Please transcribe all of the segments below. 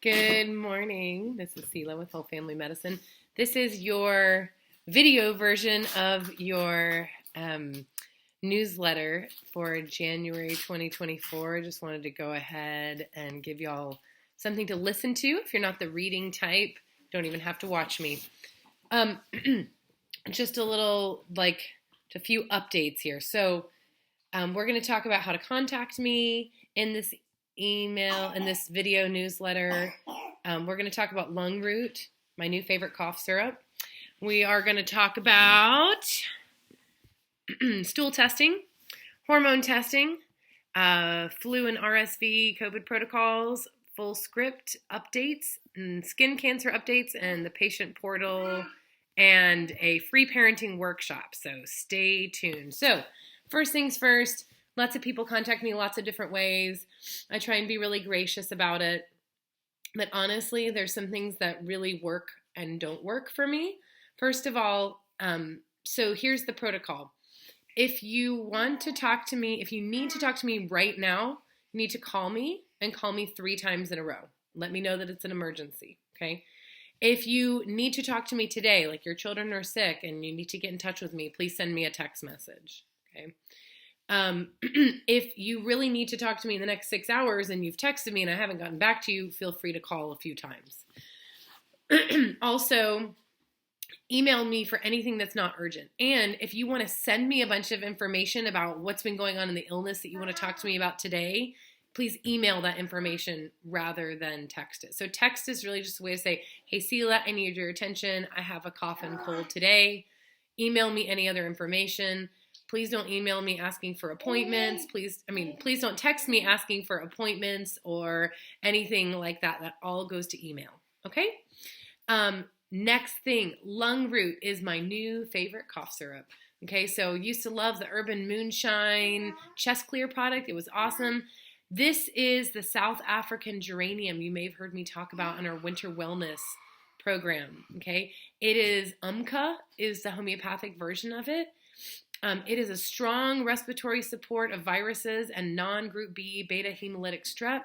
Good morning. This is Sela with Whole Family Medicine. This is your video version of your newsletter for January 2024. I just wanted to go ahead and give y'all something to listen to. If you're not the reading type, don't even have to watch me. Just a few updates here. So we're going to talk about how to contact me in this email, in this video newsletter. We're going to talk about Lung Root, my new favorite cough syrup. We are going to talk about stool testing, hormone testing, flu and RSV COVID protocols, full script updates, and skin cancer updates, and the patient portal, and a free parenting workshop. So stay tuned. So first things first, lots of people contact me lots of different ways. I try and be really gracious about it. But honestly, there's some things that really work and don't work for me. First of all, so here's the protocol. If you want to talk to me, if you need to talk to me right now, you need to call me and call me 3 times in a row. Let me know that it's an emergency, okay? If you need to talk to me today, like your children are sick and you need to get in touch with me, please send me a text message, okay? If you really need to talk to me in the next 6 hours and you've texted me and I haven't gotten back to you, feel free to call a few times. Also, email me for anything that's not urgent. And if you want to send me a bunch of information about what's been going on in the illness that you want to talk to me about today, please email that information rather than text it. So text is really just a way to say, hey, Sela, I need your attention. I have a cough and cold today. Email me any other information. Please don't email me asking for appointments. Please don't text me asking for appointments or anything like that. That all goes to email. Okay? Next thing, Lung Root is my new favorite cough syrup. Okay, so used to love the Urban Moonshine Chest Clear product. It was awesome. This is the South African geranium you may have heard me talk about in our winter wellness program. Okay, it is Umca is the homeopathic version of it. It is a strong respiratory support of viruses and non-group B beta hemolytic strep.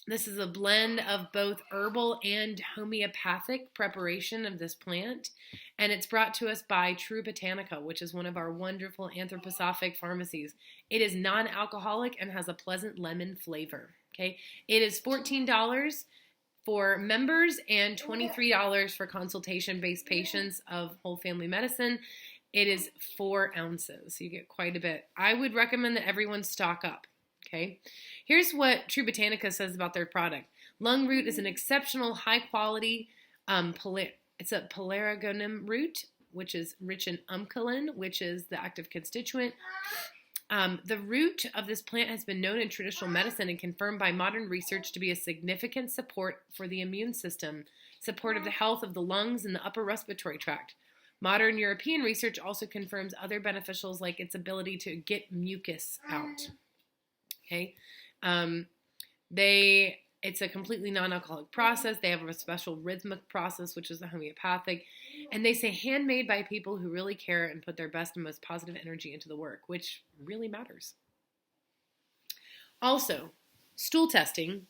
This is a blend of both herbal and homeopathic preparation of this plant, and it's brought to us by True Botanica, which is one of our wonderful anthroposophic pharmacies. It is non-alcoholic and has a pleasant lemon flavor. Okay, it is $14 for members and $23 for consultation-based patients of Whole Family Medicine. It is 4 ounces. You get quite a bit. I would recommend that everyone stock up. Okay. Here's what True Botanica says about their product. Lung Root is an exceptional high quality, it's a pelargonium root, which is rich in umpcalin, which is the active constituent. The root of this plant has been known in traditional medicine and confirmed by modern research to be a significant support for the immune system, support of the health of the lungs and the upper respiratory tract. Modern European research also confirms other beneficials like its ability to get mucus out. Okay, it's a completely non-alcoholic process. They have a special rhythmic process, which is the homeopathic, and they say handmade by people who really care and put their best and most positive energy into the work, which really matters. Also, stool testing.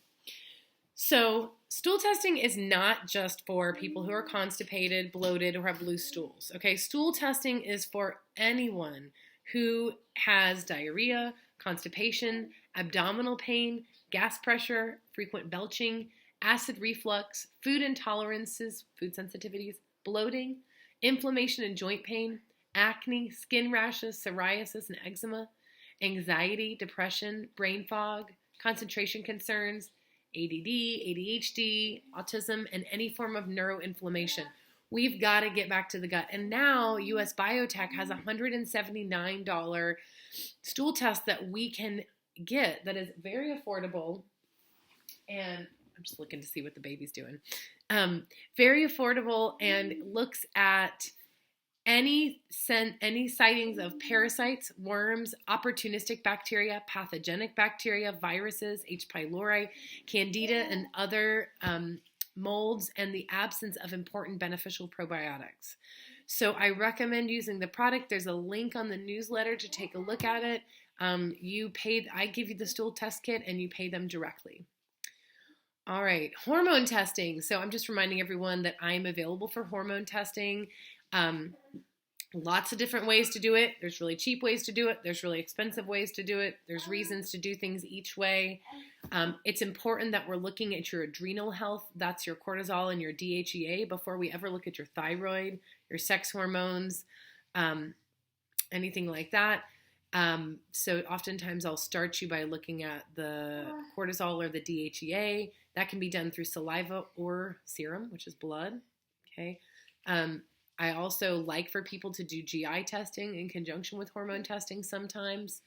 So stool testing is not just for people who are constipated, bloated, or have loose stools. Okay, stool testing is for anyone who has diarrhea, constipation, abdominal pain, gas pressure, frequent belching, acid reflux, food intolerances, food sensitivities, bloating, inflammation and joint pain, acne, skin rashes, psoriasis and eczema, anxiety, depression, brain fog, concentration concerns, ADD, ADHD, autism, and any form of neuroinflammation. We've got to get back to the gut. And now US Biotech has a $179 stool test that we can get that is very affordable. And I'm just looking to see what the baby's doing. Very affordable and looks at any sightings of parasites, worms, opportunistic bacteria, pathogenic bacteria, viruses, H. pylori, candida, and other molds, and the absence of important beneficial probiotics. So I recommend using the product. There's a link on the newsletter to take a look at it. I give you the stool test kit and you pay them directly. All right, hormone testing. So I'm just reminding everyone that I'm available for hormone testing. Um, Lots of different ways to do it. There's really cheap ways to do it. There's really expensive ways to do it. There's reasons to do things each way. It's important that we're looking at your adrenal health. That's your cortisol and your DHEA before we ever look at your thyroid, your sex hormones, anything like that. So oftentimes I'll start you by looking at the cortisol or the DHEA. That can be done through saliva or serum, which is blood. Okay. I also like for people to do GI testing in conjunction with hormone testing sometimes,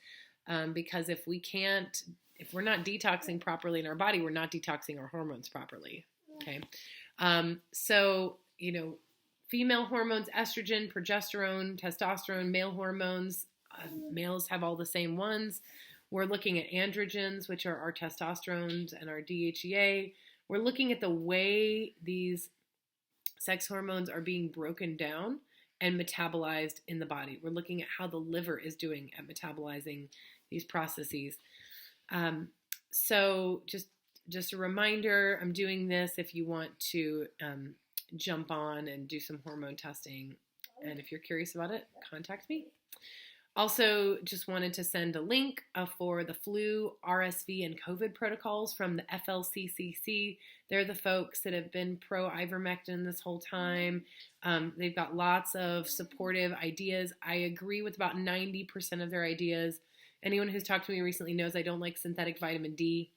because if we're not detoxing properly in our body, we're not detoxing our hormones properly. Okay. So, female hormones, estrogen, progesterone, testosterone, male hormones, males have all the same ones. We're looking at androgens, which are our testosterones and our DHEA. We're looking at the way these sex hormones are being broken down and metabolized in the body. We're looking at how the liver is doing at metabolizing these processes. So just a reminder, I'm doing this if you want to jump on and do some hormone testing. And if you're curious about it, contact me. Also, just wanted to send a link for the flu, RSV, and COVID protocols from the FLCCC. They're the folks that have been pro-ivermectin this whole time. They've got lots of supportive ideas. I agree with about 90% of their ideas. Anyone who's talked to me recently knows I don't like synthetic vitamin D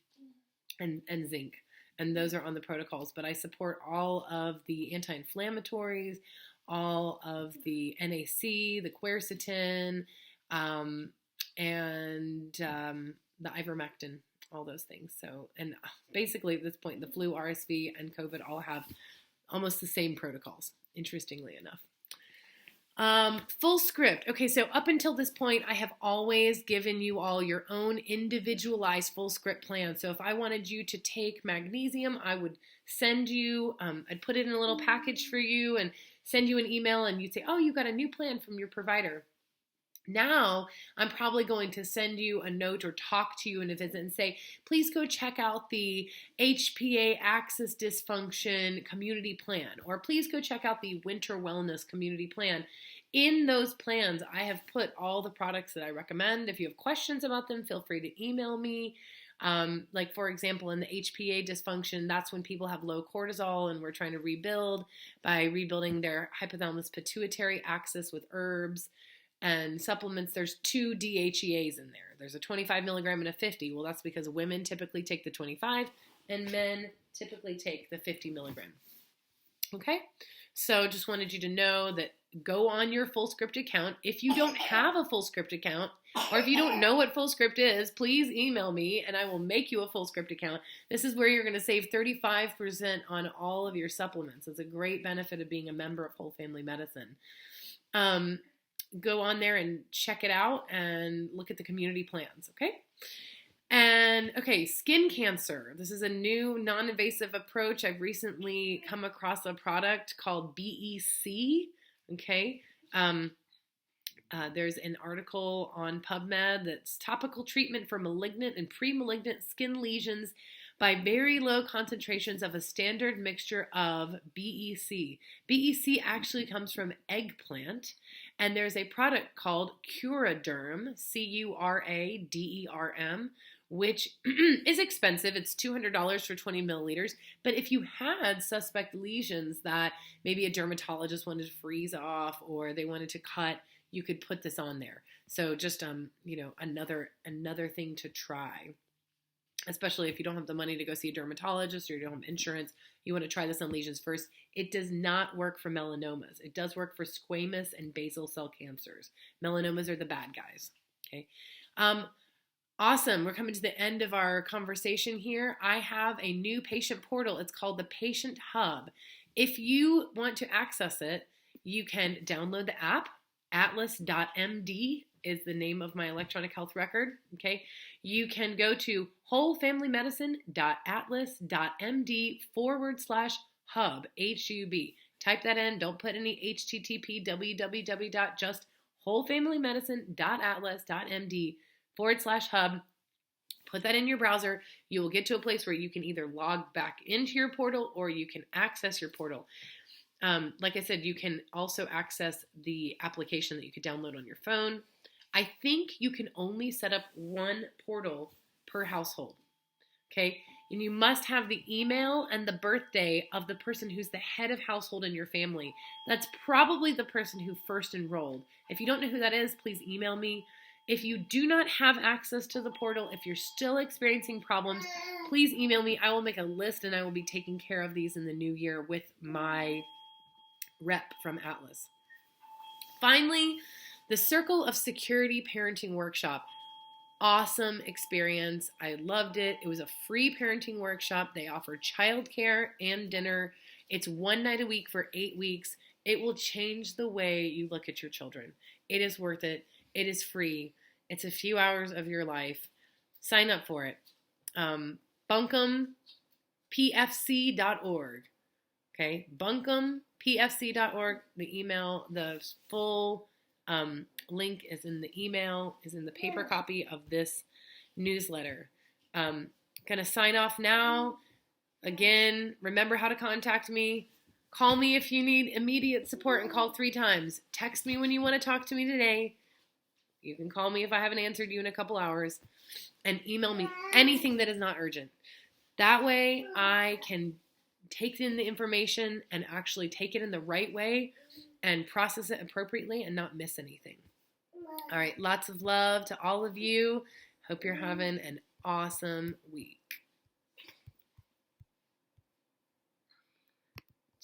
and zinc, and those are on the protocols. But I support all of the anti-inflammatories, all of the NAC, the quercetin, and the ivermectin, all those things. So, and basically at this point, the flu, RSV, and COVID all have almost the same protocols, interestingly enough. Full script. Okay, so up until this point, I have always given you all your own individualized full script plan. So if I wanted you to take magnesium, I would send you, I'd put it in a little package for you and send you an email, and you'd say, oh, you got a new plan from your provider. Now, I'm probably going to send you a note or talk to you in a visit and say, please go check out the HPA Axis Dysfunction Community Plan, or please go check out the Winter Wellness Community Plan. In those plans, I have put all the products that I recommend. If you have questions about them, feel free to email me. Like, for example, in the HPA dysfunction, that's when people have low cortisol, and we're trying to rebuild by rebuilding their hypothalamus pituitary axis with herbs and supplements. There's 2 DHEAs in there. There's a 25 milligram and a 50. Well, that's because women typically take the 25 and men typically take the 50 milligram. Okay? So just wanted you to know that go on your FullScript account. If you don't have a FullScript account, or if you don't know what FullScript is, please email me and I will make you a FullScript account. This is where you're going to save 35% on all of your supplements. It's a great benefit of being a member of Whole Family Medicine. Go on there and check it out and look at the community plans, okay? And, okay, skin cancer. This is a new non-invasive approach. I've recently come across a product called BEC, okay? There's an article on PubMed that's topical treatment for malignant and pre-malignant skin lesions by very low concentrations of a standard mixture of BEC. BEC actually comes from eggplant, and there's a product called Curaderm, Curaderm, which is expensive. It's $200 for 20 milliliters. But if you had suspect lesions that maybe a dermatologist wanted to freeze off or they wanted to cut, you could put this on there. So just another thing to try. Especially if you don't have the money to go see a dermatologist or you don't have insurance, you want to try this on lesions first. It does not work for melanomas. It does work for squamous and basal cell cancers. Melanomas are the bad guys. Okay. Awesome. We're coming to the end of our conversation here. I have a new patient portal. It's called the Patient Hub. If you want to access it, you can download the app. Atlas.md is the name of my electronic health record. Okay. You can go to wholefamilymedicine.atlas.md/hub, HUB. Type that in. Don't put any HTTP, www. Just wholefamilymedicine.atlas.md/hub. Put that in your browser. You will get to a place where you can either log back into your portal or you can access your portal. Like I said, you can also access the application that you could download on your phone. I think you can only set up one portal per household. Okay. And you must have the email and the birthday of the person who's the head of household in your family. That's probably the person who first enrolled. If you don't know who that is, please email me. If you do not have access to the portal, if you're still experiencing problems, please email me. I will make a list and I will be taking care of these in the new year with my rep from Atlas. Finally, the Circle of Security Parenting Workshop. Awesome experience. I loved it. It was a free parenting workshop. They offer childcare and dinner. It's one night a week for 8 weeks. It will change the way you look at your children. It is worth it. It is free. It's a few hours of your life. Sign up for it. buncompfc.org. Okay, buncompfc.org. The email, the full link is in the email, is in the paper copy of this newsletter. Gonna sign off now. Again, remember how to contact me. Call me if you need immediate support and call 3 times. Text me when you want to talk to me today. You can call me if I haven't answered you in a couple hours. And email me anything that is not urgent. That way I can take in the information and actually take it in the right way and process it appropriately and not miss anything. All right, lots of love to all of you. Hope you're having an awesome week.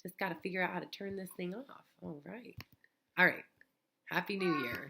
Just got to figure out how to turn this thing off. All right. Happy New Year.